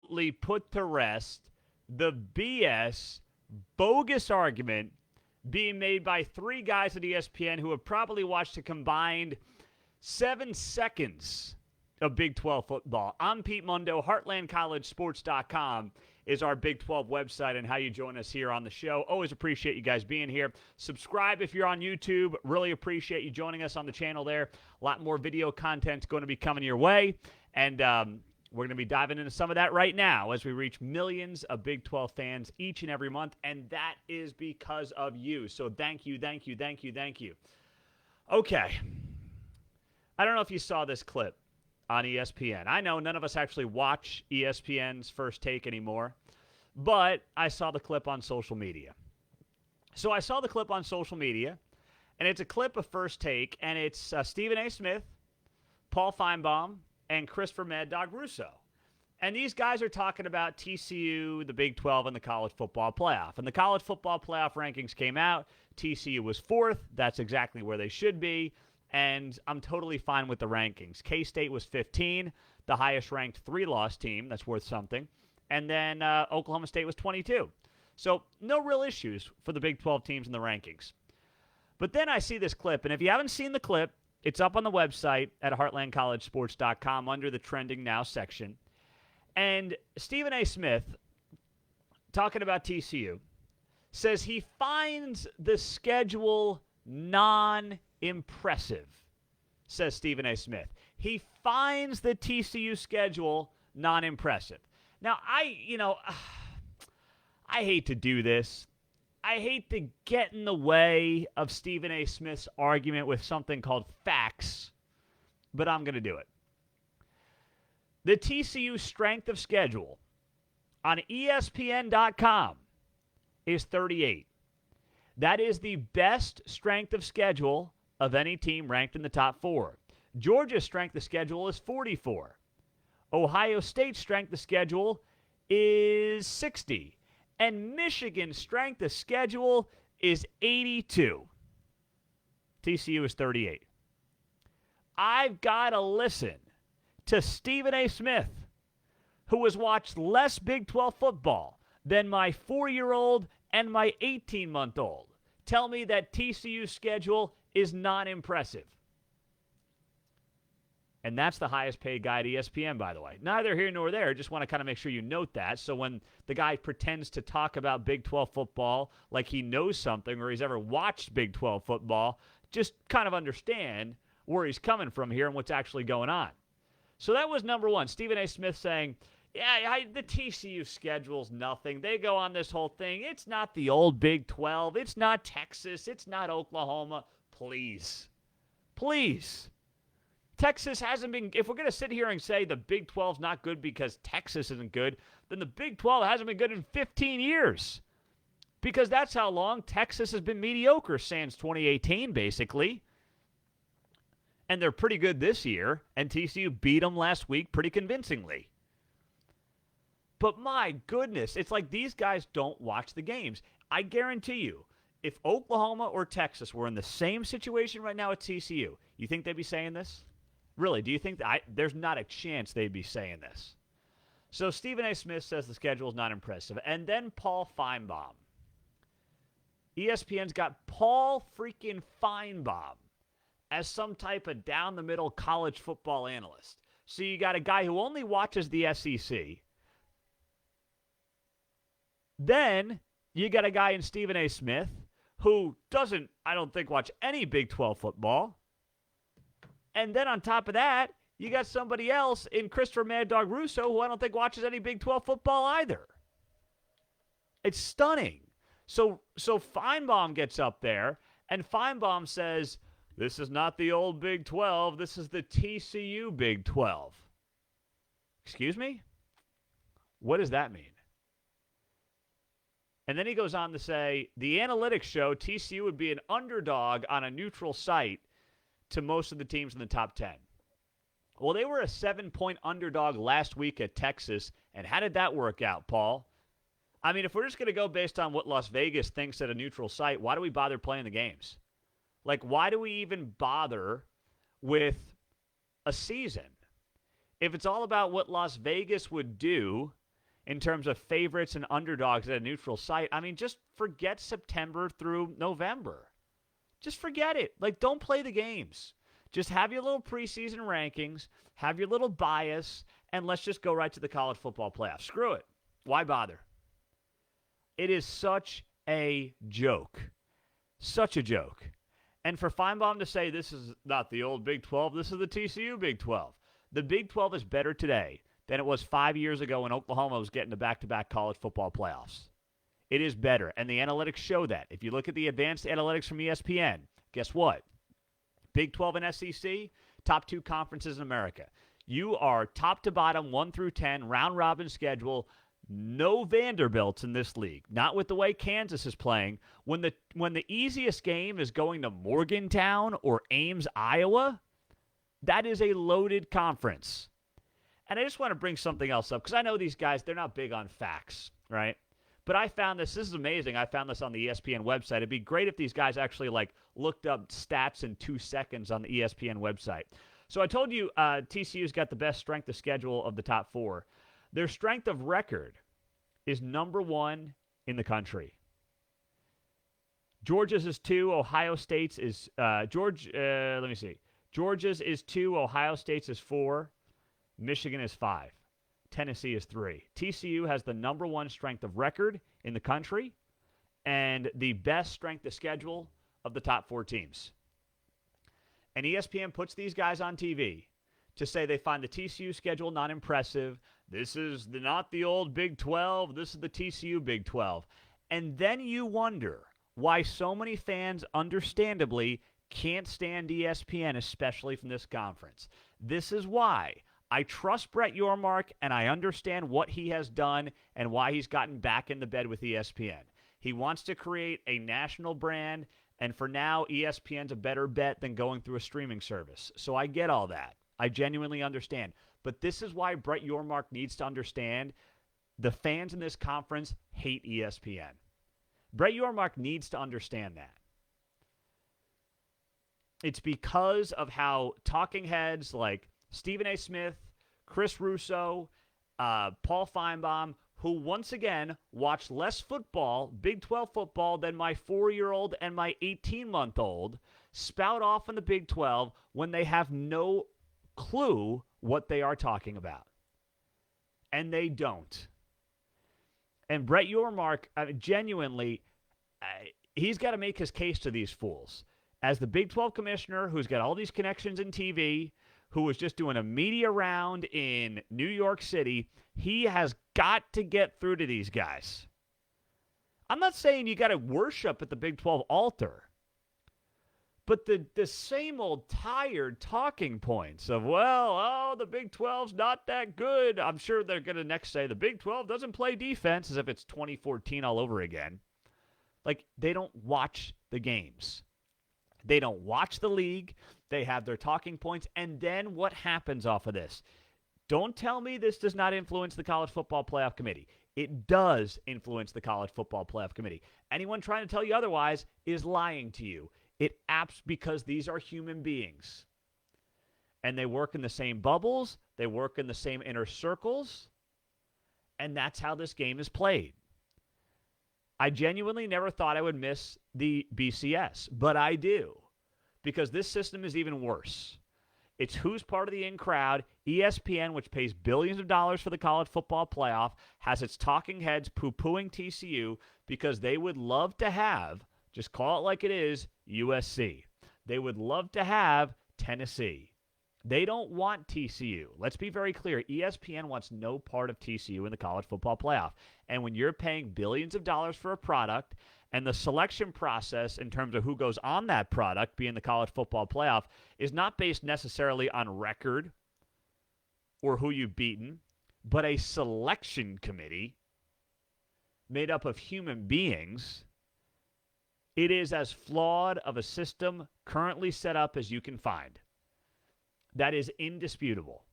absolutely put to rest the BS, bogus argument being made by three guys at ESPN who have probably watched a combined 7 seconds of Big 12 football. I'm Pete Mundo. HeartlandCollegeSports.com is our Big 12 website and how you join us here on the show. Always appreciate you guys being here. Subscribe if you're on YouTube. Really appreciate you joining us on the channel there. A lot more video content going to be coming your way. And we're going to be diving into some of that right now as we reach millions of Big 12 fans each and every month. And that is because of you. So thank you, thank you, thank you, thank you. Okay. I don't know if you saw this clip on ESPN. I know none of us actually watch ESPN's First Take anymore, but I saw the clip on social media. So I saw the clip on social media, and it's a clip of First Take, and it's Stephen A. Smith, Paul Finebaum, and Christopher Mad Dog Russo. And these guys are talking about TCU, the Big 12, and the College Football Playoff. And the College Football Playoff rankings came out. TCU was 4th. That's exactly where they should be. And I'm totally fine with the rankings. K-State was 15, the highest-ranked 3-loss team. That's worth something. And then Oklahoma State was 22. So no real issues for the Big 12 teams in the rankings. But then I see this clip, and if you haven't seen the clip, it's up on the website at heartlandcollegesports.com under the Trending Now section. And Stephen A. Smith, talking about TCU, says he finds the schedule non-impressive, says Stephen A. Smith. He finds the TCU schedule non-impressive. Now, I hate to do this. I hate to get in the way of Stephen A. Smith's argument with something called facts, but I'm going to do it. The TCU strength of schedule on ESPN.com is 38. That is the best strength of schedule of any team ranked in the top 4. Georgia's strength of schedule is 44. Ohio State's strength of schedule is 60. And Michigan's strength of schedule is 82. TCU is 38. I've got to listen to Stephen A. Smith, who has watched less Big 12 football than my 4-year-old and my 18-month-old, tell me that TCU's schedule is not impressive. And that's the highest paid guy at ESPN, by the way. Neither here nor there. Just want to kind of make sure you note that. So when the guy pretends to talk about Big 12 football like he knows something or he's ever watched Big 12 football, just kind of understand where he's coming from here and what's actually going on. So that was number one. Stephen A. Smith saying, the TCU schedule's nothing. They go on this whole thing. It's not the old Big 12. It's not Texas. It's not Oklahoma. Please. Texas hasn't been, if we're going to sit here and say the Big 12's not good because Texas isn't good, then the Big 12 hasn't been good in 15 years. Because that's how long Texas has been mediocre since 2018, basically. And they're pretty good this year, and TCU beat them last week pretty convincingly. But my goodness, it's like these guys don't watch the games. I guarantee you, if Oklahoma or Texas were in the same situation right now at TCU, you think they'd be saying this? Really, do you think there's not a chance they'd be saying this? So Stephen A. Smith says the schedule is not impressive. And then Paul Finebaum. ESPN's got Paul freaking Finebaum as some type of down-the-middle college football analyst. So you got a guy who only watches the SEC. Then you got a guy in Stephen A. Smith who doesn't, I don't think, watch any Big 12 football. And then on top of that, you got somebody else in Christopher Mad Dog Russo who I don't think watches any Big 12 football either. It's stunning. So Finebaum gets up there, and Finebaum says, this is not the old Big 12. This is the TCU Big 12. Excuse me? What does that mean? And then he goes on to say, the analytics show TCU would be an underdog on a neutral site to most of the teams in the top 10. Well, they were a 7-point underdog last week at Texas, and how did that work out, Paul? I mean, if we're just going to go based on what Las Vegas thinks at a neutral site, why do we bother playing the games? Like, why do we even bother with a season? If it's all about what Las Vegas would do in terms of favorites and underdogs at a neutral site. I mean, just forget September through November. Just forget it. Like, don't play the games. Just have your little preseason rankings, have your little bias, and let's just go right to the college football playoff. Screw it. Why bother? It is such a joke. Such a joke. And for Finebaum to say this is not the old Big 12, this is the TCU Big 12. The Big 12 is better today than it was 5 years ago when Oklahoma was getting to back-to-back college football playoffs. It is better, and the analytics show that. If you look at the advanced analytics from ESPN, guess what? Big 12 and SEC, top 2 conferences in America. You are top to bottom, 1 through 10, round-robin schedule. No Vanderbilts in this league. Not with the way Kansas is playing. When the easiest game is going to Morgantown or Ames, Iowa, that is a loaded conference. And I just want to bring something else up because I know these guys, they're not big on facts, right? But I found this. This is amazing. I found this on the ESPN website. It'd be great if these guys actually looked up stats in 2 seconds on the ESPN website. So I told you TCU's got the best strength of schedule of the top 4. Their strength of record is number 1 in the country. Georgia's is 2. Ohio State's is Georgia's is 2. Ohio State's is 4. Michigan is 5. Tennessee is 3. TCU has the number 1 strength of record in the country and the best strength of schedule of the top 4 teams. And ESPN puts these guys on TV to say they find the TCU schedule not impressive. This is not the old Big 12. This is the TCU Big 12. And then you wonder why so many fans, understandably, can't stand ESPN, especially from this conference. This is why I trust Brett Yormark, and I understand what he has done and why he's gotten back in the bed with ESPN. He wants to create a national brand, and for now, ESPN's a better bet than going through a streaming service. So I get all that. I genuinely understand. But this is why Brett Yormark needs to understand the fans in this conference hate ESPN. Brett Yormark needs to understand that. It's because of how talking heads like Stephen A. Smith, Chris Russo, Paul Finebaum, who once again watch less football, Big 12 football, than my 4-year-old and my 18-month-old, spout off in the Big 12 when they have no clue what they are talking about. And they don't. And Brett Yormark, genuinely, he's got to make his case to these fools. As the Big 12 commissioner who's got all these connections in TV, who was just doing a media round in New York City, he has got to get through to these guys. I'm not saying you got to worship at the Big 12 altar, but the same old tired talking points of, the Big 12's not that good. I'm sure they're going to next say the Big 12 doesn't play defense, as if it's 2014 all over again. Like, they don't watch the games. They don't watch the league. They have their talking points. And then what happens off of this? Don't tell me this does not influence the College Football Playoff Committee. It does influence the College Football Playoff Committee. Anyone trying to tell you otherwise is lying to you. It apps because these are human beings. And they work in the same bubbles. They work in the same inner circles. And that's how this game is played. I genuinely never thought I would miss the BCS, but I do, because this system is even worse. It's who's part of the in crowd. ESPN, which pays billions of dollars for the college football playoff, has its talking heads poo-pooing TCU because they would love to have, just call it like it is, USC. They would love to have Tennessee. They don't want TCU. Let's be very clear. ESPN wants no part of TCU in the college football playoff. And when you're paying billions of dollars for a product and the selection process in terms of who goes on that product, being the college football playoff, is not based necessarily on record or who you've beaten, but a selection committee made up of human beings, it is as flawed of a system currently set up as you can find. That is indisputable.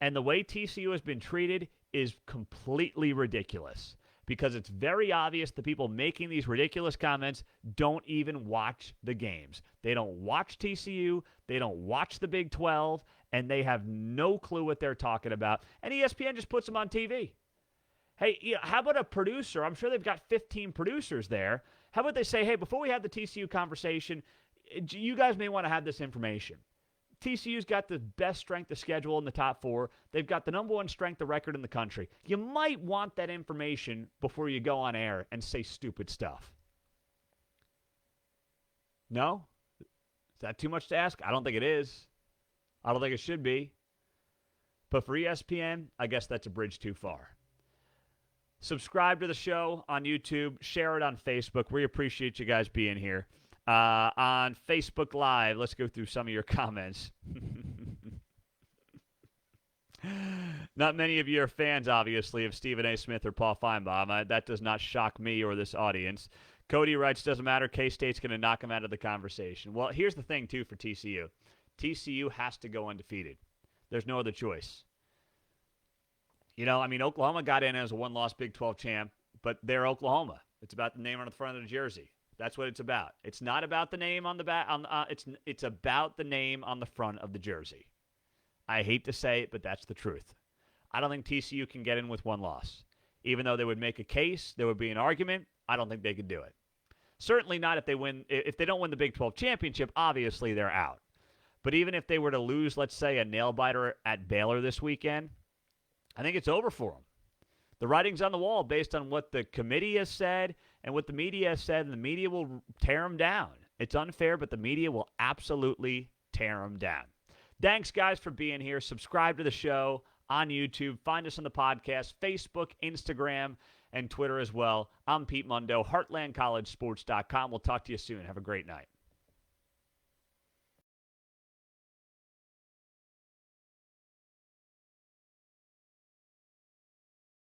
And the way TCU has been treated is completely ridiculous, because it's very obvious the people making these ridiculous comments don't even watch the games. They don't watch TCU, they don't watch the Big 12, and they have no clue what they're talking about. And ESPN just puts them on TV. Hey, how about a producer? I'm sure they've got 15 producers there. How about they say, hey, before we have the TCU conversation, you guys may want to have this information. TCU's got the best strength of schedule in the top 4. They've got the number 1 strength of record in the country. You might want that information before you go on air and say stupid stuff. No? Is that too much to ask? I don't think it is. I don't think it should be. But for ESPN, I guess that's a bridge too far. Subscribe to the show on YouTube. Share it on Facebook. We appreciate you guys being here. On Facebook Live, let's go through some of your comments. Not many of you are fans, obviously, of Stephen A. Smith or Paul Finebaum. That does not shock me or this audience. Cody writes, doesn't matter. K-State's going to knock him out of the conversation. Well, here's the thing, too, for TCU. TCU has to go undefeated. There's no other choice. Oklahoma got in as a one-loss Big 12 champ, but they're Oklahoma. It's about the name on the front of the jersey. That's what it's about. It's not about the name on the back. It's about the name on the front of the jersey. I hate to say it, but that's the truth. I don't think TCU can get in with one loss. Even though they would make a case, there would be an argument, I don't think they could do it. Certainly not if they win. If they don't win the Big 12 championship, obviously they're out. But even if they were to lose, let's say, a nail-biter at Baylor this weekend, I think it's over for them. The writing's on the wall based on what the committee has said and what the media has said, and the media will tear them down. It's unfair, but the media will absolutely tear them down. Thanks, guys, for being here. Subscribe to the show on YouTube. Find us on the podcast, Facebook, Instagram, and Twitter as well. I'm Pete Mundo, HeartlandCollegeSports.com. We'll talk to you soon. Have a great night.